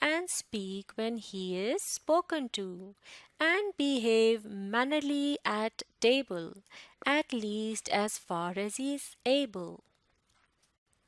and speak when he is spoken to, and behave mannerly at table, at least as far as he is able.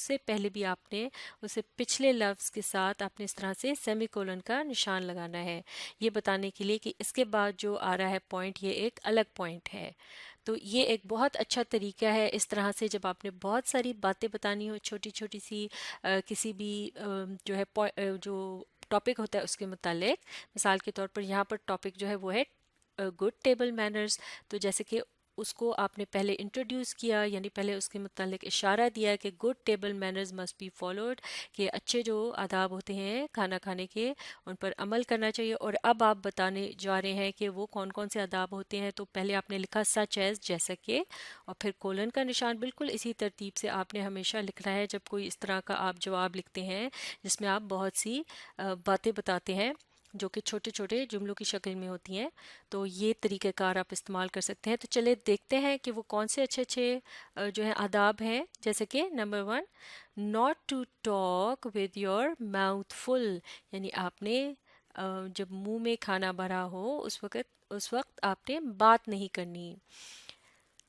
سے پہلے بھی آپ نے اسے پچھلے لفظ کے ساتھ آپ نے اس طرح سے سیمی کولن کا نشان لگانا ہے، یہ بتانے کے لیے کہ اس کے بعد جو آ رہا ہے پوائنٹ یہ ایک الگ پوائنٹ ہے۔ تو یہ ایک بہت اچھا طریقہ ہے، اس طرح سے جب آپ نے بہت ساری باتیں بتانی ہو چھوٹی چھوٹی سی کسی بھی جو ہے جو ٹاپک ہوتا ہے اس کے متعلق، مثال کے طور پر یہاں پر ٹاپک جو ہے وہ ہے گڈ ٹیبل مینرز، تو جیسے کہ اس کو آپ نے پہلے انٹروڈیوس کیا، یعنی پہلے اس کے متعلق اشارہ دیا کہ good table manners must be followed, کہ اچھے جو آداب ہوتے ہیں کھانا کھانے کے ان پر عمل کرنا چاہیے، اور اب آپ بتانے جا رہے ہیں کہ وہ کون کون سے آداب ہوتے ہیں۔ تو پہلے آپ نے لکھا سچ ایز، جیسا کہ، اور پھر کولن کا نشان بالکل اسی ترتیب سے آپ نے ہمیشہ لکھنا ہے جب کوئی اس طرح کا آپ جواب لکھتے ہیں جس میں آپ بہت سی باتیں بتاتے ہیں جو کہ چھوٹے چھوٹے جملوں کی شکل میں ہوتی ہیں۔ تو یہ طریقہ کار آپ استعمال کر سکتے ہیں۔ تو چلے دیکھتے ہیں کہ وہ کون سے اچھے اچھے جو ہیں آداب ہیں، جیسے کہ number 1، not to talk with your mouth full، یعنی آپ نے جب منہ میں کھانا بھرا ہو اس وقت آپ نے بات نہیں کرنی۔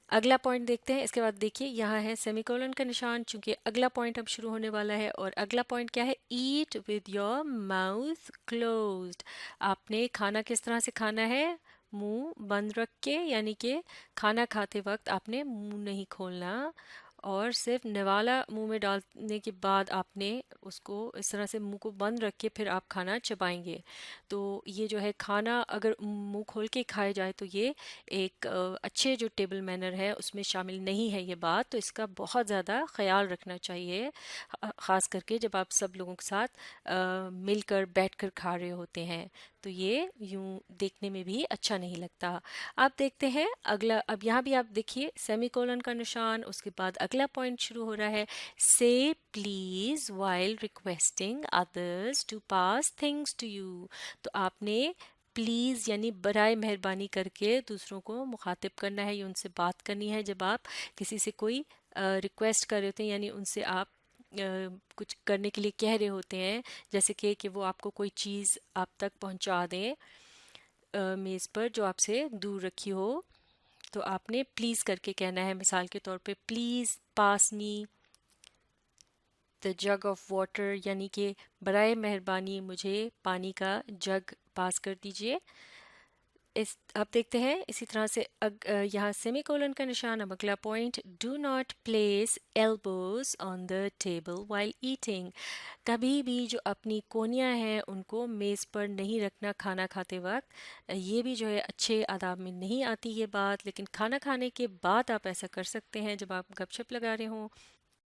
اگلا پوائنٹ دیکھتے ہیں، اس کے بعد دیکھیے یہاں ہے سیمی کولن کا نشان، چونکہ اگلا پوائنٹ اب شروع ہونے والا ہے، اور اگلا پوائنٹ کیا ہے؟ Eat with your mouth closed. آپ نے کھانا کس طرح سے کھانا ہے؟ منہ بند رکھ کے، یعنی کہ کھانا کھاتے وقت آپ نے منہ نہیں کھولنا، اور صرف نوالا منہ میں ڈالنے کے بعد آپ نے اس کو اس طرح سے منہ کو بند رکھ کے پھر آپ کھانا چبائیں گے۔ تو یہ جو ہے کھانا اگر منہ کھول کے کھایا جائے تو یہ ایک اچھے جو ٹیبل مینر ہے اس میں شامل نہیں ہے یہ بات، تو اس کا بہت زیادہ خیال رکھنا چاہیے، خاص کر کے جب آپ سب لوگوں کے ساتھ مل کر بیٹھ کر کھا رہے ہوتے ہیں، تو یہ یوں دیکھنے میں بھی اچھا نہیں لگتا۔ آپ دیکھتے ہیں اگلا، اب یہاں بھی آپ دیکھیے سیمی کولن کا نشان، اس کے بعد اگلا پوائنٹ شروع ہو رہا ہے، say please while requesting others to pass things to you۔ تو آپ نے پلیز یعنی برائے مہربانی کر کے دوسروں کو مخاطب کرنا ہے، یا ان سے بات کرنی ہے جب آپ کسی سے کوئی ریکویسٹ کر رہے ہوتے ہیں، یعنی ان سے آپ کچھ کرنے کے لیے کہہ رہے ہوتے ہیں، جیسے کہ وہ آپ کو کوئی چیز آپ تک پہنچا دیں میز پر جو آپ سے دور رکھی ہو، تو آپ نے پلیز کر کے کہنا ہے، مثال کے طور پہ پلیز پاس می دا جگ آف واٹر، یعنی کہ برائے مہربانی مجھے پانی کا جگ پاس کر دیجئے۔ آپ دیکھتے ہیں اسی طرح سے یہاں سیمی کولن کا نشان، اب اگلا point, do not place elbows on the table while eating. کبھی بھی جو اپنی کونیاں ہیں ان کو میز پر نہیں رکھنا کھانا کھاتے وقت، یہ بھی جو ہے اچھے آداب میں نہیں آتی یہ بات، لیکن کھانا کھانے کے بعد آپ ایسا کر سکتے ہیں جب آپ گپ شپ لگا رہے ہوں۔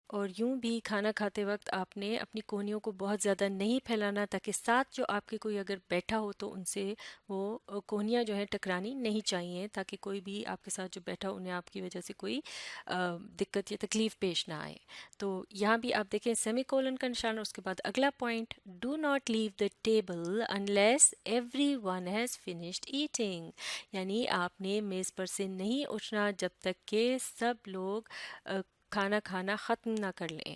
اور یوں بھی کھانا کھاتے وقت آپ نے اپنی کونیوں کو بہت زیادہ نہیں پھیلانا، تاکہ ساتھ جو آپ کے کوئی اگر بیٹھا ہو تو ان سے وہ کونیاں جو ہیں ٹکرانی نہیں چاہیے، تاکہ کوئی بھی آپ کے ساتھ جو بیٹھا انہیں آپ کی وجہ سے کوئی دقت یا تکلیف پیش نہ آئے۔ تو یہاں بھی آپ دیکھیں سیمی کولن کا نشان، اس کے بعد اگلا point, do not leave the table unless everyone has finished eating, یعنی آپ نے میز پر سے نہیں اٹھنا جب تک کہ سب لوگ کھانا کھانا ختم نہ کر لیں۔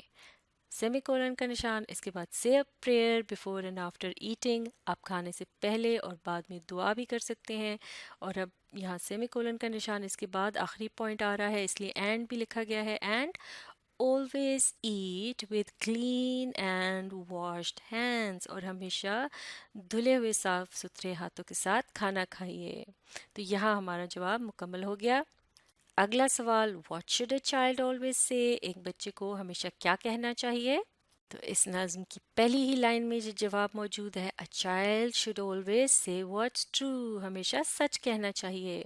سیمی کولن کا نشان، اس کے بعد say a prayer before and after eating، آپ کھانے سے پہلے اور بعد میں دعا بھی کر سکتے ہیں۔ اور اب یہاں سیمی کولن کا نشان، اس کے بعد آخری پوائنٹ آ رہا ہے، اس لیے اینڈ بھی لکھا گیا ہے، and always eat with clean and washed hands، اور ہمیشہ دھلے ہوئے صاف ستھرے ہاتھوں کے ساتھ کھانا کھائیے۔ تو یہاں ہمارا جواب مکمل ہو گیا۔ اگلا سوال، what should a child always say, ایک بچے کو ہمیشہ کیا کہنا چاہیے؟ تو اس نظم کی پہلی ہی لائن میں جو جواب موجود ہے، a child should always say what's true, ہمیشہ سچ کہنا چاہیے۔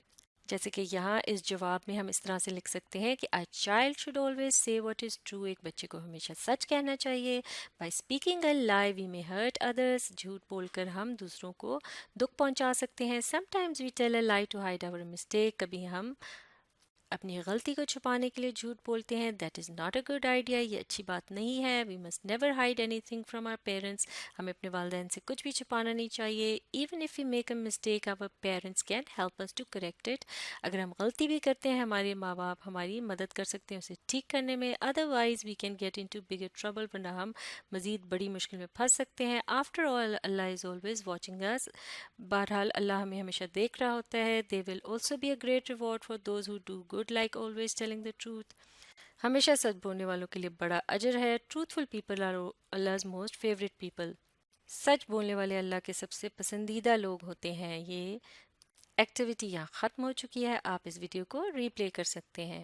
جیسے کہ یہاں اس جواب میں ہم اس طرح سے لکھ سکتے ہیں کہ a child should always say what is true, ایک بچے کو ہمیشہ سچ کہنا چاہیے۔ بائی اسپیکنگ اے لائی وی may hurt others، جھوٹ بول کر ہم دوسروں کو دکھ پہنچا سکتے ہیں۔ sometimes we tell a lie to hide our mistake، کبھی ہم اپنی غلطی کو چھپانے کے لیے جھوٹ بولتے ہیں، that is not a good idea, یہ اچھی بات نہیں ہے۔ We must never hide anything from our parents, ہمیں اپنے والدین سے کچھ بھی چھپانا نہیں چاہیے۔ Even if you make a mistake our parents can help us to correct it, اگر ہم غلطی بھی کرتے ہیں ہمارے ماں باپ ہماری مدد کر سکتے ہیں اسے ٹھیک کرنے میں، otherwise we can get into bigger trouble, ورنہ ہم مزید بڑی مشکل میں پھنس سکتے ہیں۔ After all Allah is always watching us, بہرحال اللہ ہمیں ہمیشہ دیکھ رہا ہوتا ہے۔ They will also be a great reward for those who do good, like always telling the truth۔ ہمیشہ سچ بولنے والوں کے لیے بڑا اجر ہے. Truthful people are Allah's most favourite people. سچ بولنے والے اللہ کے سب سے پسندیدہ لوگ ہوتے ہیں. یہ ایکٹیویٹی یہاں ختم ہو چکی ہے. آپ اس ویڈیو کو ری پلے کر سکتے ہیں.